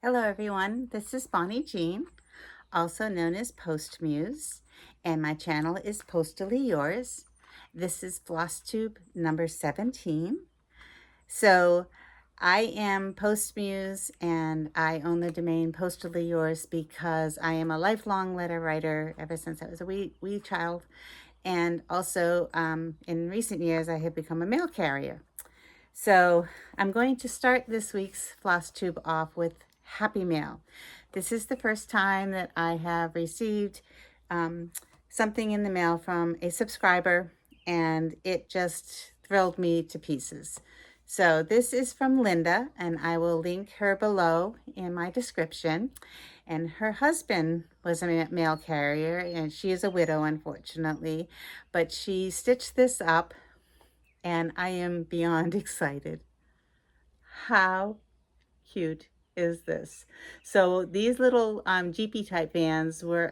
Hello everyone, this is Bonnie Jeanne, also known as PostMuse, and my channel is Postally Yours. This is FlossTube number 17. So I am PostMuse and I own the domain Postally Yours because I am a lifelong letter writer ever since I was a wee child. And also in recent years I have become a mail carrier. So I'm going to start this week's FlossTube off with Happy Mail. This is the first time that I have received something in the mail from a subscriber, and it just thrilled me to pieces. So this is from Linda, and I will link her below in my description. And her husband was a mail carrier, and she is a widow, unfortunately, but she stitched this up and I am beyond excited. How cute is this? So these little GP type vans were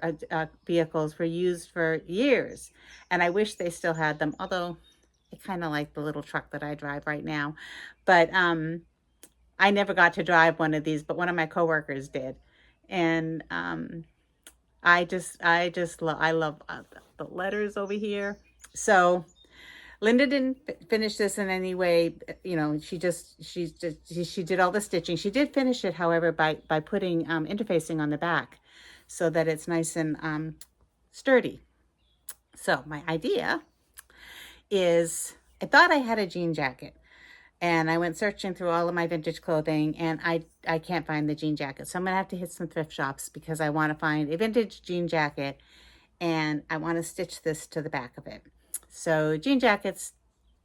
vehicles were used for years, and I wish they still had them, although I kind of like the little truck that I drive right now. But I never got to drive one of these, but one of my coworkers did. And I love the letters over here. So Linda didn't finish this in any way. You know, she did all the stitching. She did finish it, however, by putting interfacing on the back so that it's nice and sturdy. So my idea is, I thought I had a jean jacket, and I went searching through all of my vintage clothing, and I can't find the jean jacket. So I'm gonna have to hit some thrift shops because I want to find a vintage jean jacket, and I want to stitch this to the back of it. So jean jackets,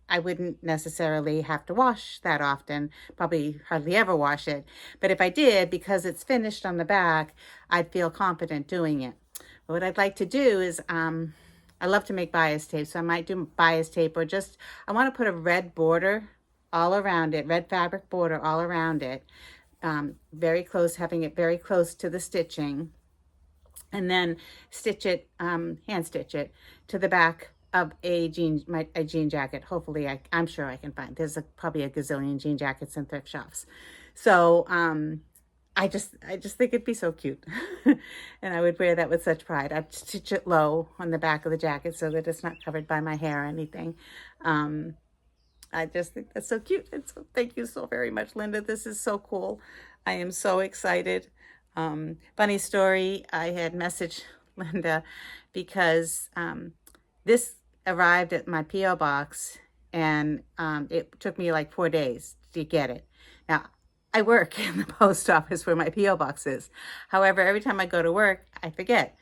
I wouldn't necessarily have to wash that often, probably hardly ever wash it. But if I did, because it's finished on the back, I'd feel confident doing it. But what I'd like to do is, I love to make bias tape, so I might do bias tape, or just, I want to put a red border all around it, red fabric border all around it, very close, having it very close to the stitching, and then stitch it, hand stitch it to the back of a jean jacket. Hopefully, I'm sure I can find. There's probably a gazillion jean jackets in thrift shops. So I just think it'd be so cute, and I would wear that with such pride. I'd stitch it low on the back of the jacket so that it's not covered by my hair or anything. I just think that's so cute. And so thank you so very much, Linda. This is so cool. I am so excited. Funny story, I had messaged Linda because this arrived at my P.O. box, and it took me like 4 days to get it. Now, I work in the post office where my P.O. box is. However, every time I go to work, I forget.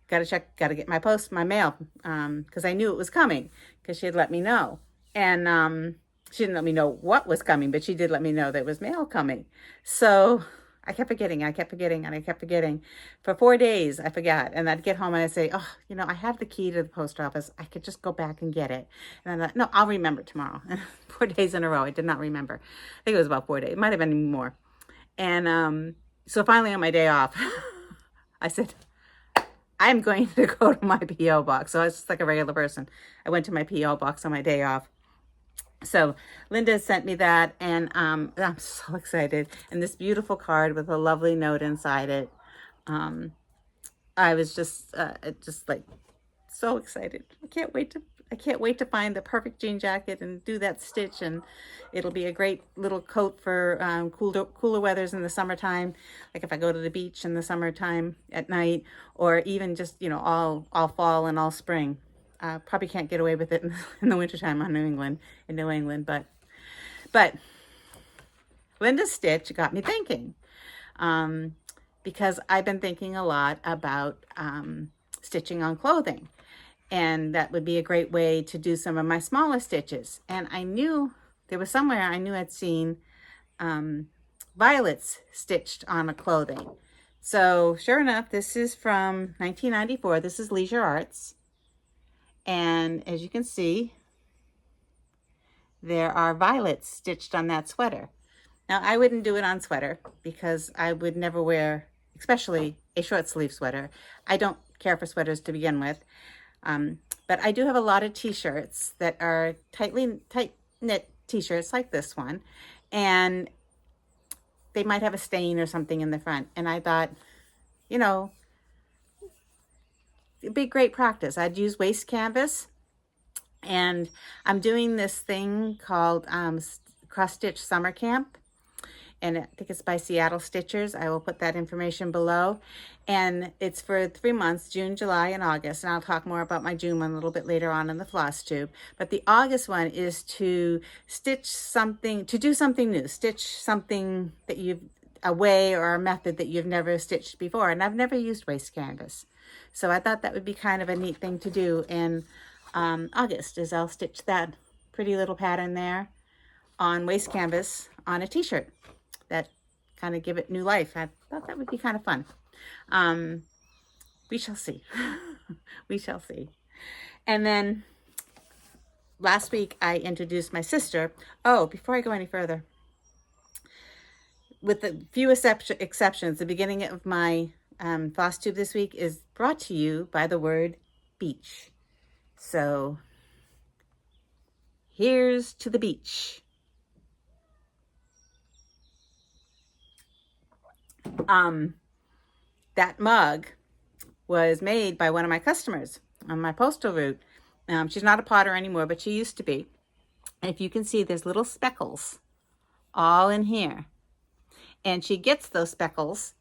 Got to get my mail, because I knew it was coming, because she had let me know. And she didn't let me know what was coming, but she did let me know there was mail coming. So I kept forgetting, and I kept forgetting. For 4 days, I forgot. And I'd get home and I'd say, oh, you know, I have the key to the post office. I could just go back and get it. And I thought, no, I'll remember tomorrow. 4 days in a row, I did not remember. I think it was about 4 days. It might have been more. And so finally on my day off, I said, I'm going to go to my P.O. box. So I was just like a regular person. I went to my P.O. box on my day off. So Linda sent me that, and I'm so excited. And this beautiful card with a lovely note inside it. I was just like so excited. I can't wait to find the perfect jean jacket and do that stitch, and it'll be a great little coat for cooler weathers in the summertime, like if I go to the beach in the summertime at night, or even just, you know, all fall and all spring. Probably can't get away with it in the wintertime in New England, but Linda's stitch got me thinking, because I've been thinking a lot about stitching on clothing, and that would be a great way to do some of my smaller stitches. And I knew there was somewhere I knew I'd seen violets stitched on a clothing. So sure enough, this is from 1994. This is Leisure Arts. And as you can see, there are violets stitched on that sweater. Now, I wouldn't do it on sweater because I would never wear, especially a short sleeve sweater. I don't care for sweaters to begin with. But I do have a lot of t-shirts that are tight knit t-shirts like this one. And they might have a stain or something in the front. And I thought, you know, it'd be great practice. I'd use waste canvas, and I'm doing this thing called Cross Stitch Summer Camp, and I think it's by Seattle Stitchers. I will put that information below. And it's for 3 months, June, July, and August. And I'll talk more about my June one a little bit later on in the FlossTube. But the August one is to stitch something, to do something new. Stitch something that you've, a way or a method that you've never stitched before. And I've never used waste canvas. So I thought that would be kind of a neat thing to do in August, is I'll stitch that pretty little pattern there on waste canvas on a t-shirt that kind of give it new life. I thought that would be kind of fun. We shall see. We shall see. And then last week I introduced my sister. Oh, before I go any further, with the few exceptions, the beginning of my FlossTube this week is brought to you by the word beach. So here's to the beach. That mug was made by one of my customers on my postal route. She's not a potter anymore, but she used to be. And if you can see, there's little speckles all in here. And she gets those speckles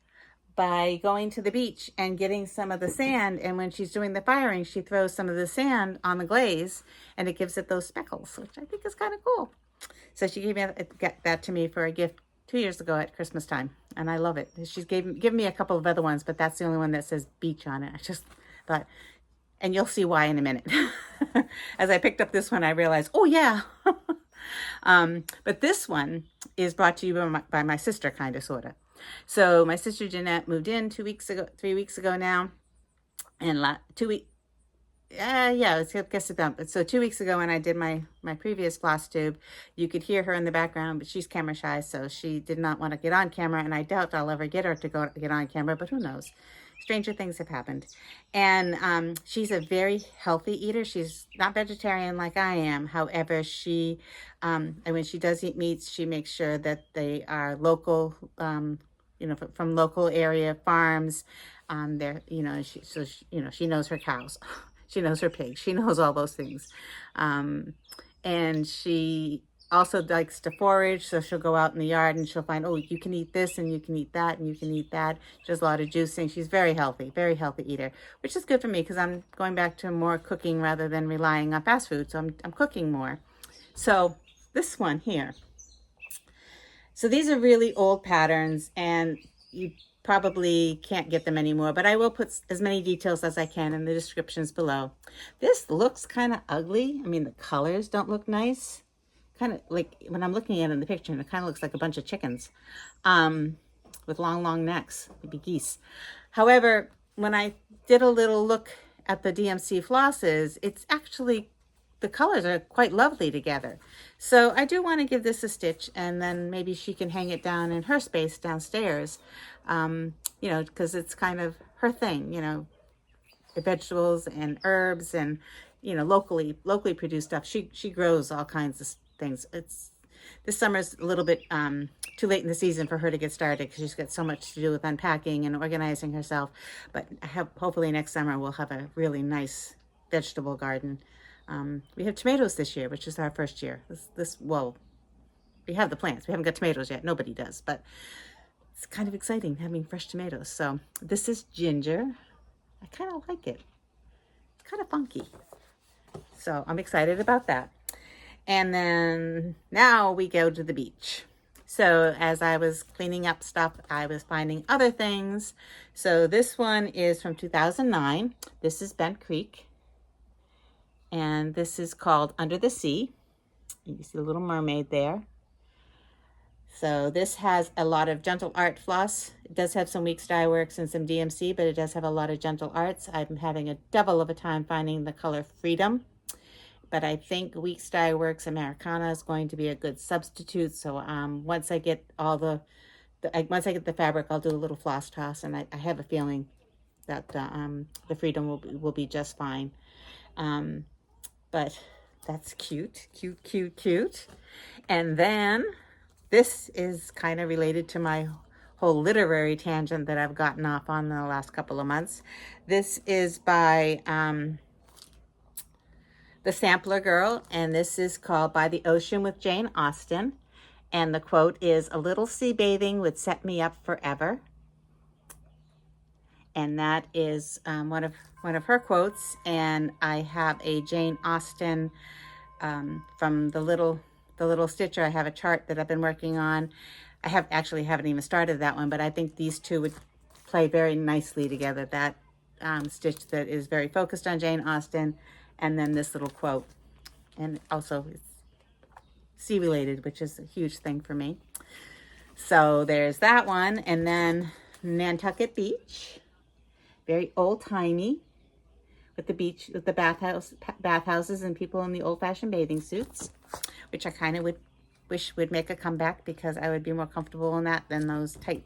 by going to the beach and getting some of the sand. And when she's doing the firing, she throws some of the sand on the glaze, and it gives it those speckles, which I think is kind of cool. So she gave me that to me for a gift 2 years ago at Christmas time, and I love it. She's given me a couple of other ones, but that's the only one that says beach on it. I just thought, and you'll see why in a minute. As I picked up this one, I realized, oh yeah. But this one is brought to you by my sister, kind of, sort of. So my sister Jeanette moved in 3 weeks ago now, and I guess about. So 2 weeks ago when I did my previous FlossTube, you could hear her in the background, but she's camera shy, so she did not want to get on camera, and I doubt I'll ever get her to get on camera, but who knows? Stranger things have happened. And she's a very healthy eater. She's not vegetarian like I am. However, she, and when she does eat meats, she makes sure that they are local, from local area farms. She knows her cows. She knows her pigs. She knows all those things. And she also likes to forage. So she'll go out in the yard and she'll find, oh, you can eat this and you can eat that and you can eat that. She does a lot of juicing. She's very healthy eater, which is good for me because I'm going back to more cooking rather than relying on fast food. So I'm cooking more. So this one here. So these are really old patterns, and you probably can't get them anymore, but I will put as many details as I can in the descriptions below. This looks kind of ugly. I mean, the colors don't look nice. Kind of like when I'm looking at it in the picture, and it kind of looks like a bunch of chickens with long necks, maybe geese. However, when I did a little look at the DMC flosses, it's actually, the colors are quite lovely together. So I do want to give this a stitch, and then maybe she can hang it down in her space downstairs, because it's kind of her thing, the vegetables and herbs and, locally produced stuff. She grows all kinds of things. This summer's a little bit too late in the season for her to get started because she's got so much to do with unpacking and organizing herself. But hopefully next summer we'll have a really nice vegetable garden. We have tomatoes this year, which is our first year. Well, we have the plants. We haven't got tomatoes yet. Nobody does, but it's kind of exciting having fresh tomatoes. So this is ginger. I kind of like it. It's kind of funky. So I'm excited about that. And then now we go to the beach. So as I was cleaning up stuff, I was finding other things. So this one is from 2009. This is Bent Creek. And this is called Under the Sea. You see the little mermaid there. So this has a lot of gentle art floss. It does have some Weeks Dye Works and some DMC, but it does have a lot of gentle arts. I'm having a devil of a time finding the color Freedom. But I think Weeks Dye Works Americana is going to be a good substitute. So once I get once I get the fabric, I'll do a little floss toss, and I have a feeling that the Freedom will be just fine. But that's cute. And then This is kind of related to my whole literary tangent that I've gotten off on the last couple of months. This is by The Sampler Girl, and this is called By the Ocean with Jane Austen. And the quote is, "A little sea bathing would set me up forever." And that is one of her quotes. And I have a Jane Austen from the little stitcher. I have a chart that I've been working on. I haven't even started that one, but I think these two would play very nicely together. That stitch that is very focused on Jane Austen, and then this little quote, and also it's sea related, which is a huge thing for me. So there's that one, and then Nantucket Beach, very old timey, with the beach, with the bathhouses and people in the old-fashioned bathing suits, which I kind of wish would make a comeback, because I would be more comfortable in that than those tight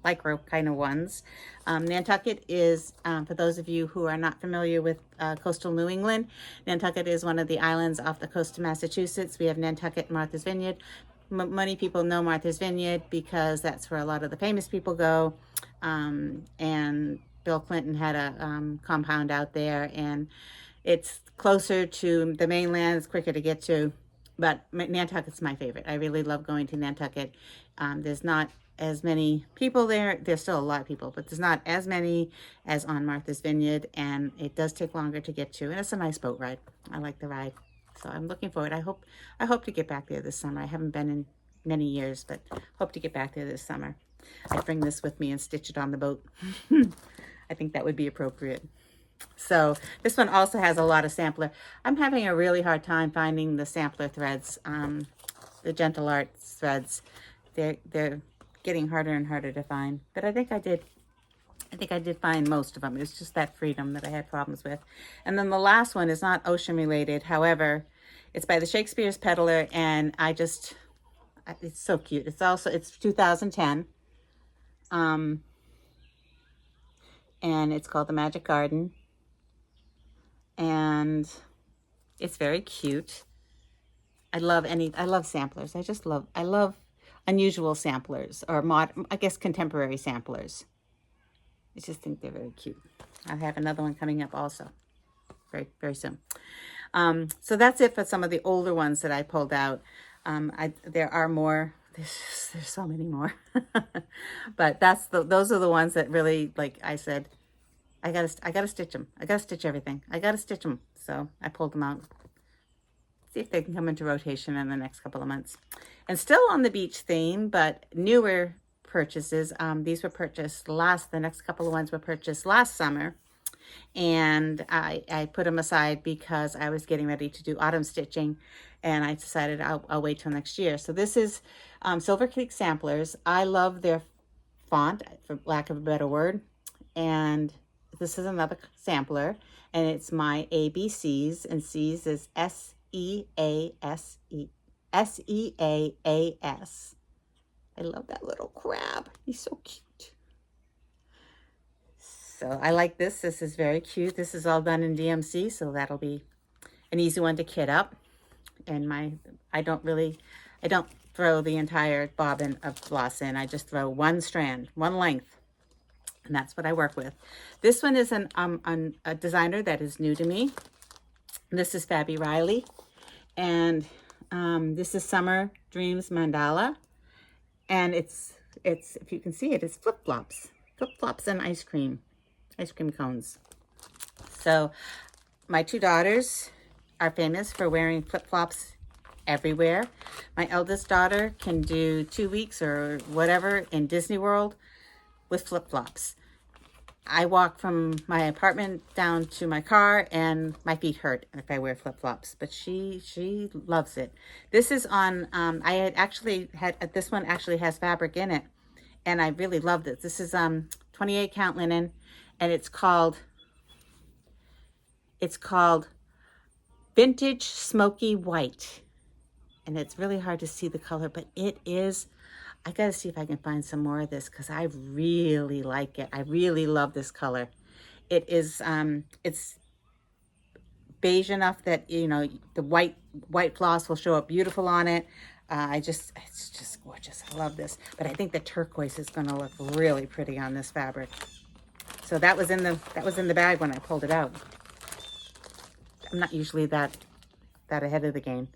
lycra kind of ones. Nantucket is, for those of you who are not familiar with coastal New England, Nantucket is one of the islands off the coast of Massachusetts. We have Nantucket and Martha's Vineyard. Many people know Martha's Vineyard because that's where a lot of the famous people go. And Bill Clinton had a compound out there, and it's closer to the mainland. It's quicker to get to, but Nantucket's my favorite. I really love going to Nantucket. There's not as many people there. There's still a lot of people, but there's not as many as on Martha's Vineyard, and it does take longer to get to, and it's a nice boat ride. I like the ride, so I'm looking forward. I hope to get back there this summer. I haven't been in many years, but hope to get back there this summer. I bring this with me and stitch it on the boat. I think that would be appropriate. So this one also has a lot of sampler. I'm having a really hard time finding the sampler threads, the Gentle Arts threads. They're getting harder and harder to find, but I think I did find most of them. It's just that freedom that I had problems with. And then the last one is not ocean related. However, it's by the Shakespeare's Peddler, and it's so cute. It's 2010. And it's called The Magic Garden, and it's very cute. I love samplers. I love unusual samplers, or I guess contemporary samplers. I just think they're very cute. I have another one coming up also very, very soon. So that's it for some of the older ones that I pulled out. There are more. There's so many more. But those are the ones that really, like I said, I gotta stitch them. I gotta stitch everything. I gotta stitch them. So I pulled them out. See if they can come into rotation in the next couple of months. And still on the beach theme, but newer purchases. These were purchased the next couple of ones were purchased last summer. And I put them aside because I was getting ready to do autumn stitching, and I decided I'll wait till next year. So this is Silver Creek Samplers. I love their font, for lack of a better word, and this is another sampler, and it's my ABCs, and C's is SEAS. I love that little crab. He's so cute. So I like this. This is very cute. This is all done in DMC, so that'll be an easy one to kit up. And I don't throw the entire bobbin of floss in. I just throw one strand, one length, and that's what I work with. This one is a designer that is new to me. This is Faby Reilly, and this is Summer Dreams Mandala, and it's if you can see it, it's flip-flops and ice cream cones. So my two daughters are famous for wearing flip-flops everywhere. My eldest daughter can do 2 weeks or whatever in Disney World with flip-flops. I walk from my apartment down to my car and my feet hurt if I wear flip-flops, but she loves it. This is on, this one actually has fabric in it, and I really loved it. This is 28 count linen, and it's called Vintage Smoky White. And it's really hard to see the color, but it is. I gotta see if I can find some more of this, because I really like it. I really love this color. It is, it's beige enough that, you know, the white floss will show up beautiful on it. It's just gorgeous. I love this. But I think the turquoise is going to look really pretty on this fabric. So that was in the bag when I pulled it out. I'm not usually that ahead of the game.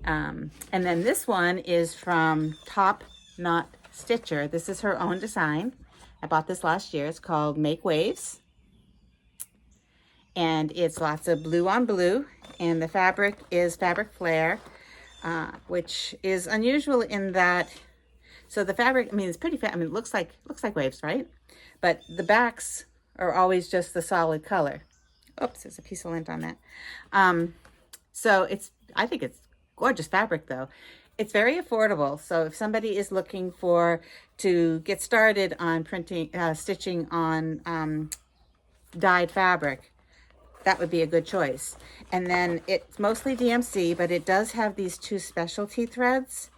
And then this one is from Top Knot Stitcher. This is her own design. I bought this last year. It's called Make Waves. And it's lots of blue on blue. And the fabric is fabric flare, which is unusual in that, so the fabric, I mean, it's pretty, it looks like waves, right? But the backs are always just the solid color. Oops, there's a piece of lint on that. So I think it's gorgeous fabric though. It's very affordable. So if somebody is looking to get started on stitching on dyed fabric, that would be a good choice. And then it's mostly DMC, but it does have these 2 specialty threads.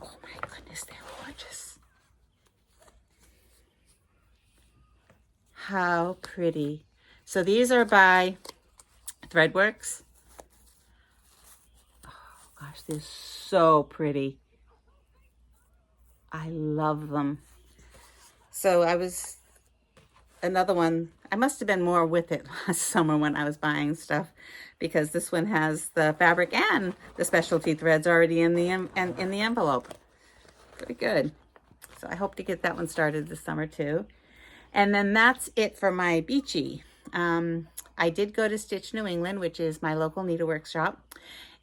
Oh my goodness, they're gorgeous. How pretty. So these are by Threadworks. Oh gosh, they're so pretty. I love them. So another one, I must have been more with it last summer when I was buying stuff, because this one has the fabric and the specialty threads already in the envelope. Pretty good. So I hope to get that one started this summer too. And then that's it for my beachy. I did go to Stitch New England, which is my local needlework shop.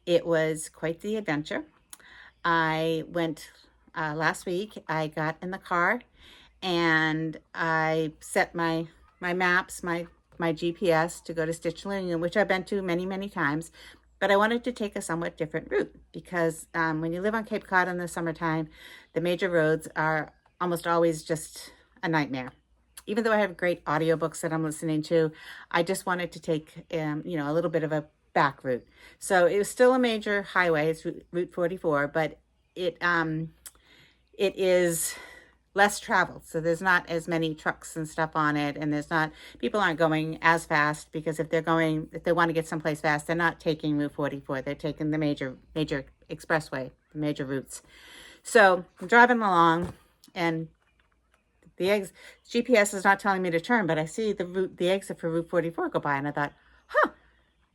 It was quite the adventure. I went last week. I got in the car and I set my maps, my GPS to go to Stitch New England, which I've been to many, many times. But I wanted to take a somewhat different route because when you live on Cape Cod in the summertime, the major roads are almost always just a nightmare. Even though I have great audiobooks that I'm listening to, I just wanted to take, a little bit of a back route. So it was still a major highway. It's Route 44, but it is less traveled. So there's not as many trucks and stuff on it. And people aren't going as fast, because if they want to get someplace fast, they're not taking Route 44. They're taking the major expressway, the major routes. So I'm driving along and the GPS is not telling me to turn, but I see the exit for Route 44 go by, and I thought,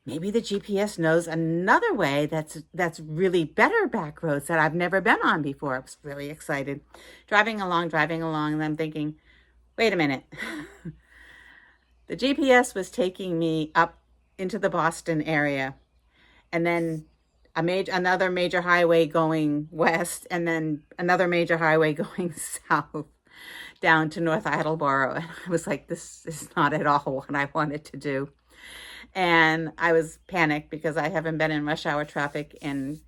maybe the GPS knows another way that's really better back roads that I've never been on before. I was really excited. Driving along, and I'm thinking, wait a minute. The GPS was taking me up into the Boston area, and then another major highway going west, and then another major highway going south, down to North Attleboro. And I was like, this is not at all what I wanted to do. And I was panicked because I haven't been in rush hour traffic in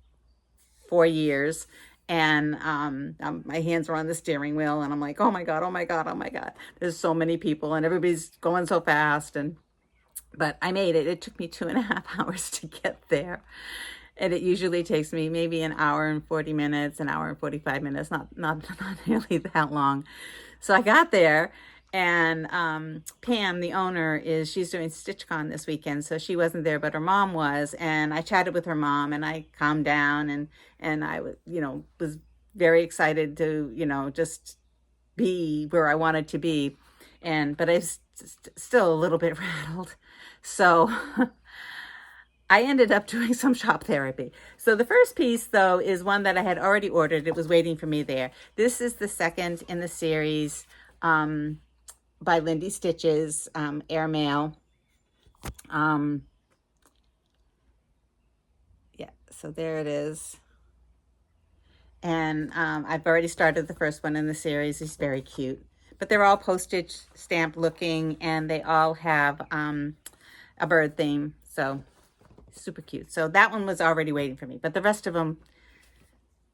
4 years. And my hands were on the steering wheel, and I'm like, oh my God. There's so many people and everybody's going so fast. But I made it. It took me 2.5 hours to get there. And it usually takes me maybe an hour and 40 minutes, an hour and 45 minutes, not nearly that long. So I got there, and Pam, the owner, she's doing StitchCon this weekend, so she wasn't there, but her mom was, and I chatted with her mom, and I calmed down, and I was very excited to, just be where I wanted to be, but I was still a little bit rattled. So I ended up doing some shop therapy. So the first piece, though, is one that I had already ordered. It was waiting for me there. This is the second in the series by Lindy Stitches, Airmail. Yeah, so there it is. And I've already started the first one in the series. It's very cute. But they're all postage stamp looking, and they all have a bird theme. So super cute. So that one was already waiting for me, but the rest of them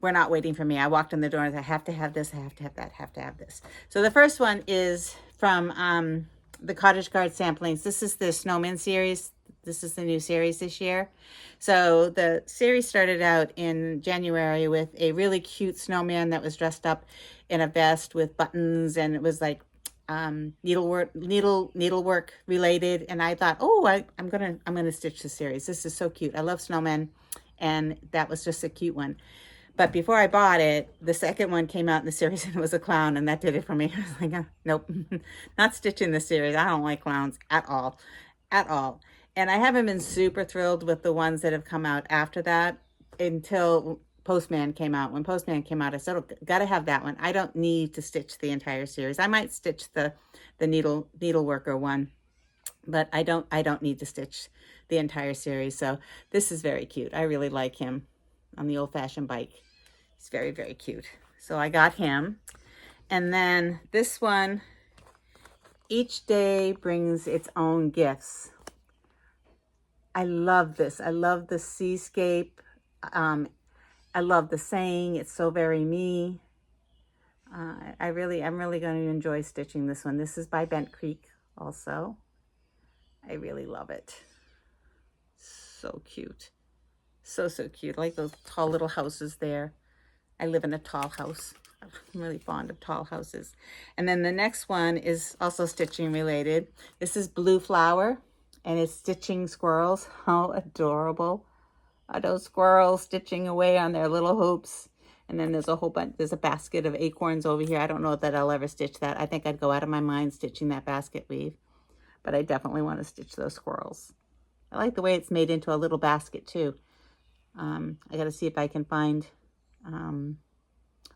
were not waiting for me. I walked in the door and I have to have this, I have to have that, have to have this. So the first one is from the Cottage Card Samplings. This is the Snowman series. This is the new series this year. So the series started out in January with a really cute snowman that was dressed up in a vest with buttons, and it was like needlework related. And I thought, oh, I'm gonna stitch this series. This is so cute. I love snowmen, and that was just a cute one. But before I bought it, the second one came out in the series and it was a clown, and that did it for me. I was like, nope, not stitching the series. I don't like clowns at all, at all. And I haven't been super thrilled with the ones that have come out after that until Postman came out. When Postman came out, I said, oh, gotta have that one. I don't need to stitch the entire series. I might stitch the needleworker one, but I don't need to stitch the entire series. So this is very cute. I really like him on the old-fashioned bike. He's very, very cute. So I got him. And then this one, each day brings its own gifts. I love this. I love the seascape. I love the saying, it's so very me. I'm really going to enjoy stitching this one. This is by Bent Creek also. I really love it. So cute. So cute. I like those tall little houses there. I live in a tall house. I'm really fond of tall houses. And then the next one is also stitching related. This is Blue Flower, and it's stitching squirrels. How adorable are those squirrels stitching away on their little hoops. And then there's a whole bunch, there's a basket of acorns over here. I don't know that I'll ever stitch that. I think I'd go out of my mind stitching that basket weave, but I definitely want to stitch those squirrels. I like the way it's made into a little basket too. I got to see if I can find,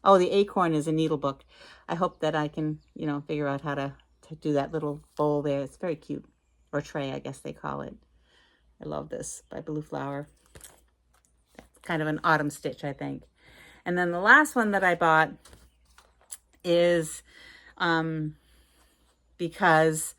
oh, the acorn is a needle book. I hope that I can, you know, figure out how to do that little bowl there. It's very cute, or tray, I guess they call it. I love this by Blue Flower. Kind of an autumn stitch, I think. And then the last one that I bought is because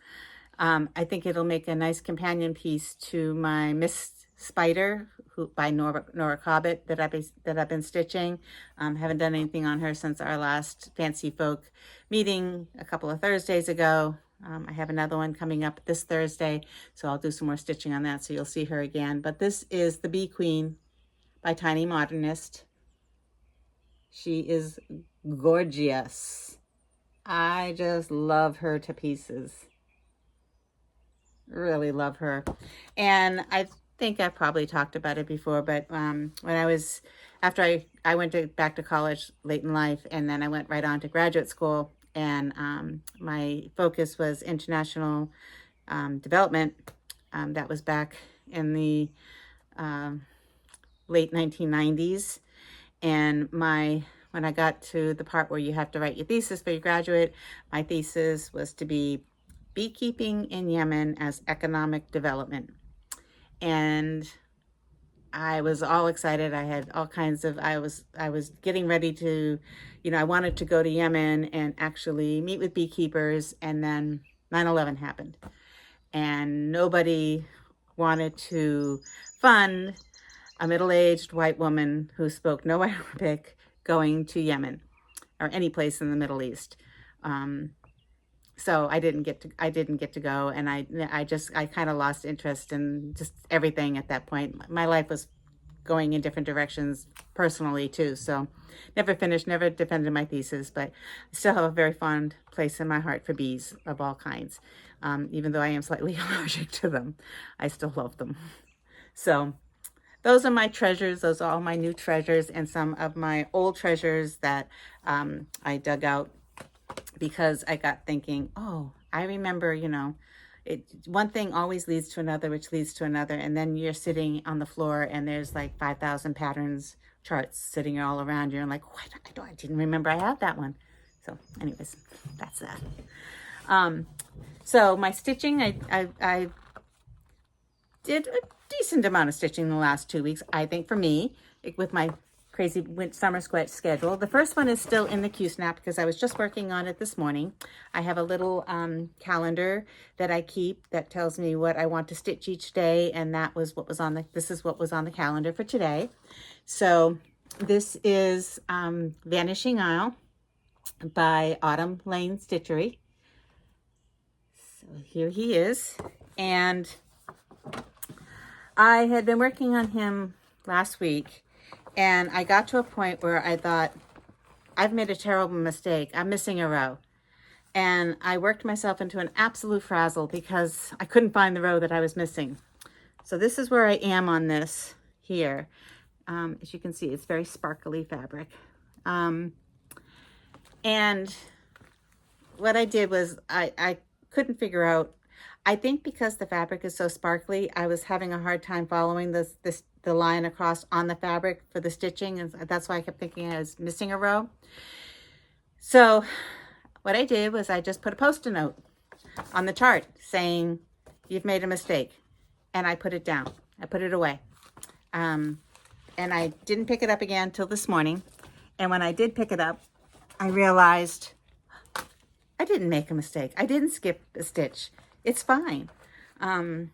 I think it'll make a nice companion piece to my Miss Spider by Nora Cobbett that I've been stitching. Haven't done anything on her since our last Fancy Folk meeting a couple of Thursdays ago. I have another one coming up this Thursday, so I'll do some more stitching on that, so you'll see her again. But this is the Bee Queen by Tiny Modernist. She is gorgeous. I just love her to pieces. Really love her. And I think I've probably talked about it before, but when after I went back to college late in life, and then I went right on to graduate school, and my focus was international development. That was back in the late 1990s. And when I got to the part where you have to write your thesis for your graduate, my thesis was to be beekeeping in Yemen as economic development. And I was all excited. I had all kinds of, I was getting ready to, you know, I wanted to go to Yemen and actually meet with beekeepers, and then 9/11 happened. And nobody wanted to fund a middle-aged white woman who spoke no Arabic going to Yemen or any place in the Middle East. So I didn't get to go, and I kind of lost interest in just everything at that point. My life was going in different directions personally too, so never defended my thesis, but I still have a very fond place in my heart for bees of all kinds. Even though I am slightly allergic to them, I still love them. So those are my treasures. Those are all my new treasures, and some of my old treasures that I dug out because I got thinking, oh, I remember, you know, one thing always leads to another, which leads to another, and then you're sitting on the floor and there's like 5,000 patterns charts sitting all around you, and like, what? I didn't remember I had that one. So anyways, that's that. So my stitching, I did a decent amount of stitching the last 2 weeks, I think, for me, with my crazy summer schedule. The first one is still in the Q-Snap because I was just working on it this morning. I have a little calendar that I keep that tells me what I want to stitch each day, and this is what was on the calendar for today. So this is Vanishing by Autumn Lane Stitchery. So here he is, and I had been working on him last week, and I got to a point where I thought, I've made a terrible mistake. I'm missing a row. And I worked myself into an absolute frazzle because I couldn't find the row that I was missing. So this is where I am on this here. As you can see, it's very sparkly fabric. And what I did was I couldn't figure out, I think because the fabric is so sparkly, I was having a hard time following the line across on the fabric for the stitching, and that's why I kept thinking I was missing a row. So what I did was I just put a Post-it note on the chart saying, you've made a mistake. And I put it down. I put it away. And I didn't pick it up again till this morning. And when I did pick it up, I realized I didn't make a mistake. I didn't skip a stitch. It's fine. I'm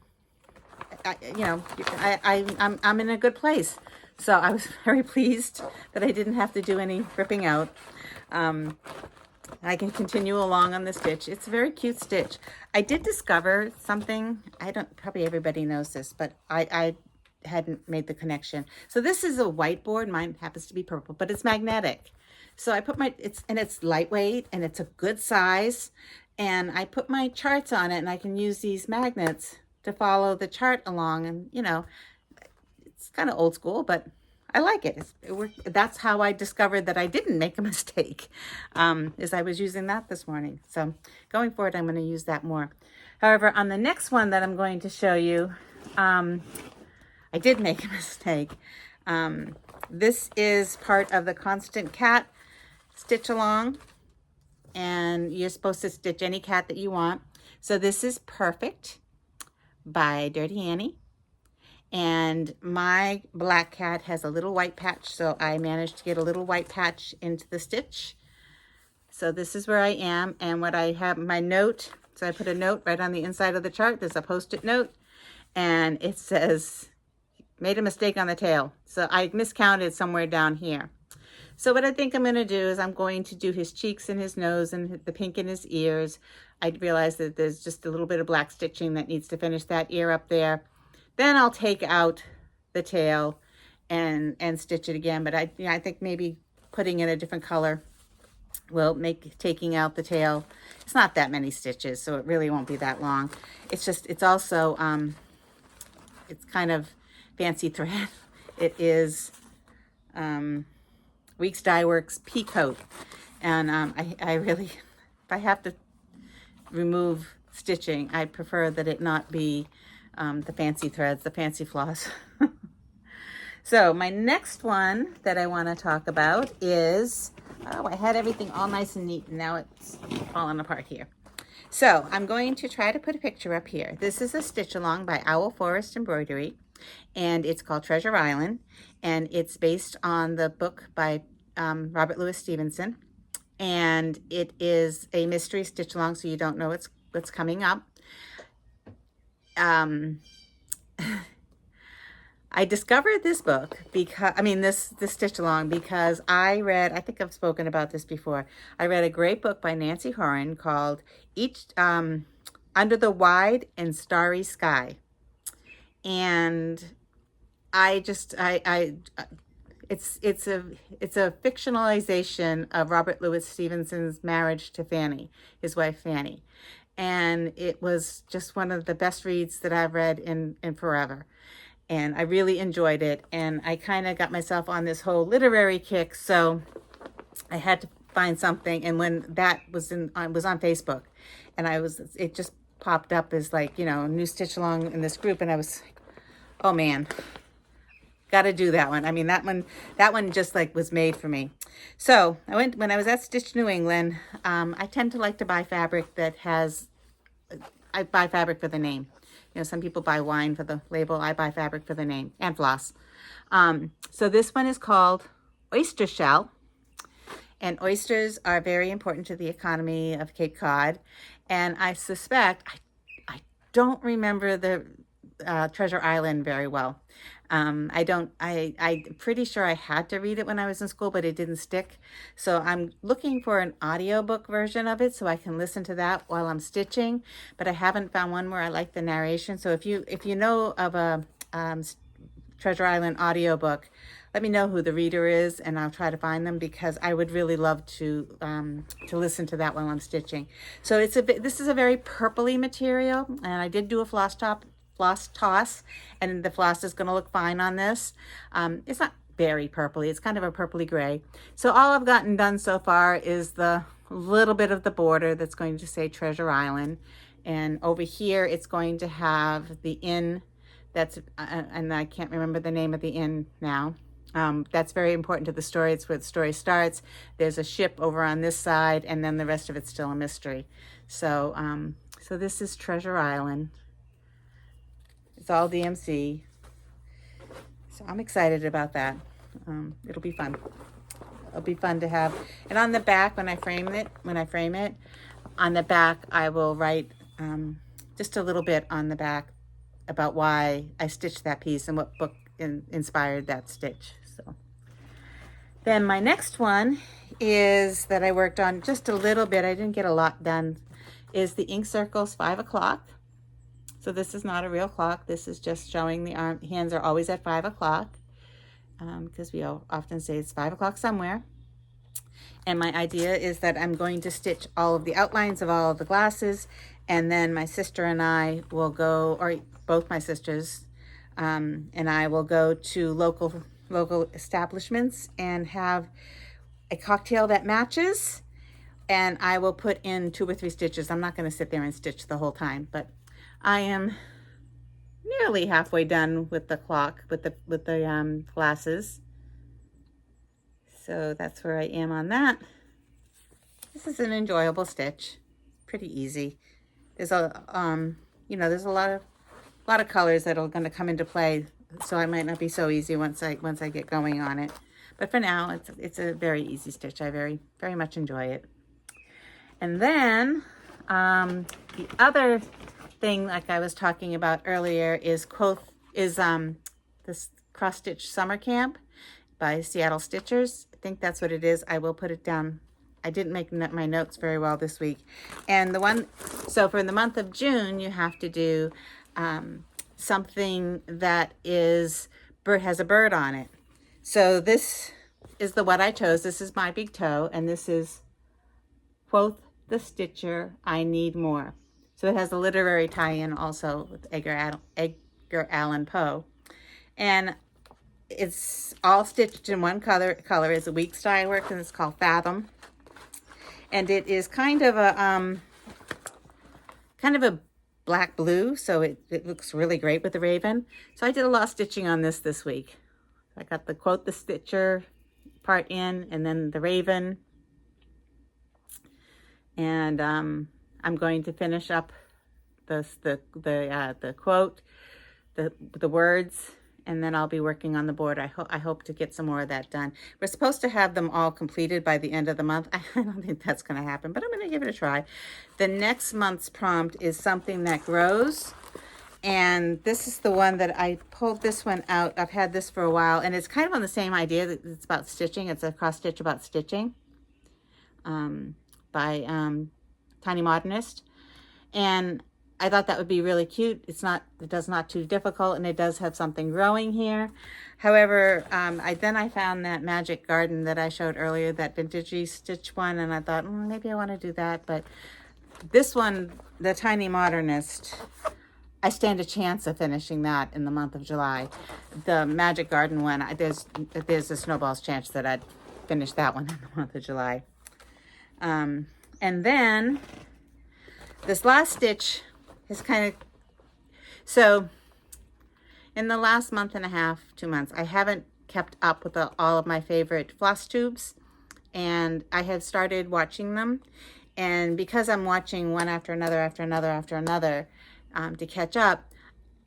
in a good place. So I was very pleased that I didn't have to do any ripping out. I can continue along on the stitch. It's a very cute stitch. I did discover something. Probably everybody knows this, but I hadn't made the connection. So this is a whiteboard. Mine happens to be purple, but it's magnetic. So I put it's lightweight and it's a good size. And I put my charts on it, and I can use these magnets to follow the chart along. And, it's kind of old school, but I like it. That's how I discovered that I didn't make a mistake, is I was using that this morning. So going forward, I'm going to use that more. However, on the next one that I'm going to show you, I did make a mistake. This is part of the Constant Cat Stitch Along, and you're supposed to stitch any cat that you want. So this is Perfect by Dirty Annie. And my black cat has a little white patch, so I managed to get a little white patch into the stitch. So this is where I am, and what I have, my note, so I put a note right on the inside of the chart. There's a Post-it note, and it says, made a mistake on the tail. So I miscounted somewhere down here. So what I think I'm going to do is I'm going to do his cheeks and his nose and the pink in his ears. I realized that there's just a little bit of black stitching that needs to finish that ear up there. Then I'll take out the tail and stitch it again. But I think maybe putting in a different color will make taking out the tail. It's not that many stitches, so it really won't be that long. It's also, it's kind of fancy thread. It is Weeks Dye Works Pea Coat. And I really, if I have to remove stitching, I prefer that it not be the fancy threads, the fancy floss. So my next one that I want to talk about is, I had everything all nice and neat, and now it's falling apart here. So I'm going to try to put a picture up here. This is a stitch along by Owl Forest Embroidery, and it's called Treasure Island, and it's based on the book by Robert Louis Stevenson, and it is a mystery stitch along, so you don't know what's coming up. I discovered this book because, this stitch along, because I think I've spoken about this before. I read a great book by Nancy Horan called Under the Wide and Starry Sky. And it's a fictionalization of Robert Louis Stevenson's marriage to Fanny, his wife Fanny. And it was just one of the best reads that I've read in forever. And I really enjoyed it. And I kind of got myself on this whole literary kick, so I had to find something. And when that was on Facebook, and it just popped up as like, new stitch along in this group, and I was like, oh man, got to do that one. That one just like was made for me. So when I was at Stitch New England, I tend to like to buy fabric that I buy fabric for the name. Some people buy wine for the label. I buy fabric for the name, and floss. So this one is called Oyster Shell. And oysters are very important to the economy of Cape Cod. And I suspect, I don't remember the Treasure Island very well. I'm pretty sure I had to read it when I was in school, but it didn't stick. So I'm looking for an audiobook version of it so I can listen to that while I'm stitching, but I haven't found one where I like the narration. So if you know of a Treasure Island audiobook, let me know who the reader is, and I'll try to find them, because I would really love to listen to that while I'm stitching. So this is a very purpley material, and I did do a floss toss, and the floss is going to look fine on this. It's very purpley. It's kind of a purpley gray. So all I've gotten done so far is the little bit of the border that's going to say Treasure Island. And over here, it's going to have the inn that's, and I can't remember the name of the inn now. That's very important to the story. It's where the story starts. There's a ship over on this side, and then the rest of it's still a mystery. So, so this is Treasure Island. It's all DMC. So I'm excited about that. It'll be fun. It'll be fun to have. And on the back, when I frame it, on the back, I will write just a little bit on the back about why I stitched that piece and what book inspired that stitch. So then my next one is that I worked on just a little bit. I didn't get a lot done. Is the ink circles 5 o'clock. So this is not a real clock. This is just showing the hands are always at 5 o'clock because we often say it's 5 o'clock somewhere. And my idea is that I'm going to stitch all of the outlines of all of the glasses, and then my sister and I will go, or both my sisters and I will go to local establishments and have a cocktail that matches, and I will put in 2 or 3 stitches. I'm not going to sit there and stitch the whole time, but I am nearly halfway done with the clock, with the glasses. So that's where I am on that. This is an enjoyable stitch, pretty easy. There's a there's a lot of colors that are going to come into play, so it might not be so easy once I get going on it. But for now, it's a very easy stitch. I very much enjoy it. And then the other thing, like I was talking about earlier, is this cross stitch summer camp by Seattle Stitchers. I think that's what it is. I will put it down. I didn't make my notes very well this week. And so for the month of June, you have to do something that has a bird on it. So this is what I chose. This is my big toe, and this is, quoth the Stitcher, I need more. So it has a literary tie-in also with Edgar Allan Poe. And it's all stitched in one color. Is a week's dye work, and it's called Fathom. And it is kind of a black blue, so it looks really great with the raven. So I did a lot of stitching on this week. I got the quote the Stitcher part in, and then the raven. And I'm going to finish up the quote, the words, and then I'll be working on the board. I hope to get some more of that done. We're supposed to have them all completed by the end of the month. I don't think that's going to happen, but I'm going to give it a try. The next month's prompt is something that grows, and this is the one that I pulled this one out. I've had this for a while, and it's kind of on the same idea. It's about stitching. It's a cross stitch about stitching by Tiny Modernist, and I thought that would be really cute. It does not too difficult, and it does have something growing here. However, I found that Magic Garden that I showed earlier, that vintagey stitch one, and I thought maybe I want to do that. But this one, the Tiny Modernist, I stand a chance of finishing that in the month of July. The Magic Garden one, there's a snowball's chance that I'd finish that one in the month of July. And then this last stitch is so in the last month and a half, 2 months, I haven't kept up with all of my favorite FlossTubes, and I have started watching them. And because I'm watching one after another to catch up,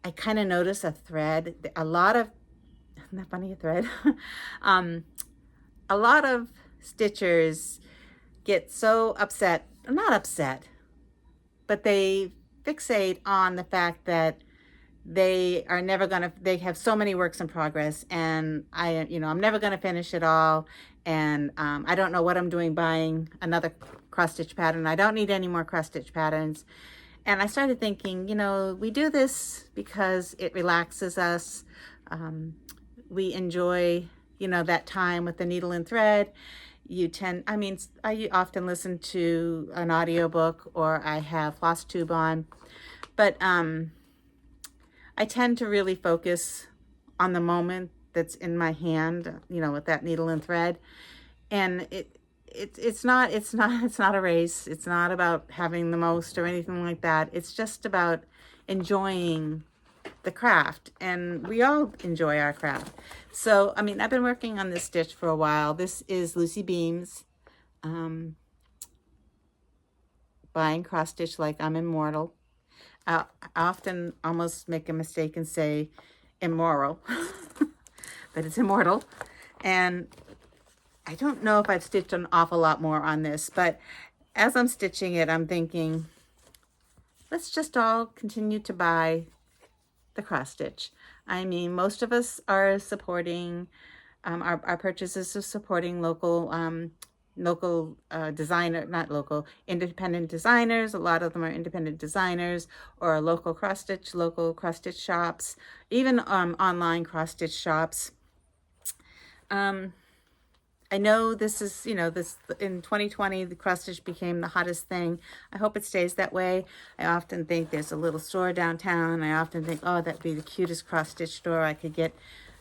I kind of notice a thread. Isn't that funny, a thread? A lot of stitchers get so upset, not upset, but they fixate on the fact that they have so many works in progress, and I'm never going to finish it all, and I don't know what I'm doing buying another cross stitch pattern. I don't need any more cross stitch patterns. And I started thinking, we do this because it relaxes us. We enjoy, that time with the needle and thread. I often listen to an audiobook, or I have FlossTube on, but I tend to really focus on the moment that's in my hand, you know, with that needle and thread. And it's not a race. It's not about having the most or anything like that. It's just about enjoying the craft, and we all enjoy our craft. So, I mean, I've been working on this stitch for a while. This is Lucy Beam's Buying Cross Stitch Like I'm Immortal. I often almost make a mistake and say immoral, but it's immortal. And I don't know if I've stitched an awful lot more on this, but as I'm stitching it, I'm thinking, let's just all continue to buy the cross stitch. I mean, most of us are supporting, our purchases are supporting local independent designers. A lot of them are independent designers, or local cross stitch shops, even online cross stitch shops. I know this is, you know, this in 2020, the cross stitch became the hottest thing. I hope it stays that way. I often think there's a little store downtown. I often think, oh, that'd be the cutest cross stitch store. I could get,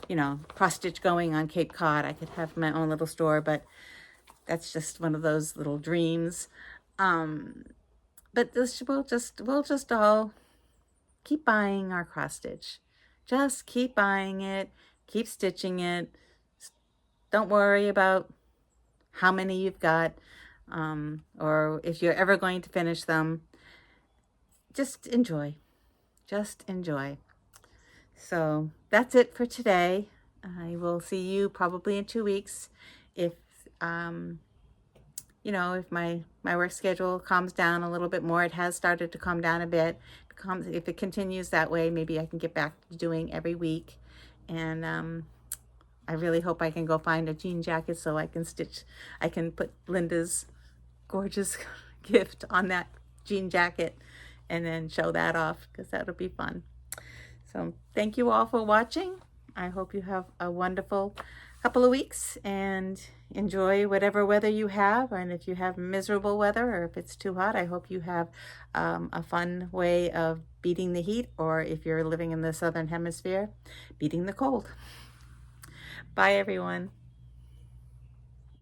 you know, cross stitch going on Cape Cod. I could have my own little store, but that's just one of those little dreams. But this, we'll just all keep buying our cross stitch. Just keep buying it, keep stitching it. Don't worry about how many you've got, or if you're ever going to finish them. Just enjoy. Just enjoy. So that's it for today. I will see you probably in 2 weeks. If, you know, if my work schedule calms down a little bit more. It has started to calm down a bit. If it continues that way, maybe I can get back to doing every week. And I really hope I can go find a jean jacket so I can put Linda's gorgeous gift on that jean jacket and then show that off, because that'll be fun. So thank you all for watching. I hope you have a wonderful couple of weeks and enjoy whatever weather you have. And if you have miserable weather, or if it's too hot, I hope you have a fun way of beating the heat, or if you're living in the Southern Hemisphere, beating the cold. Bye, everyone.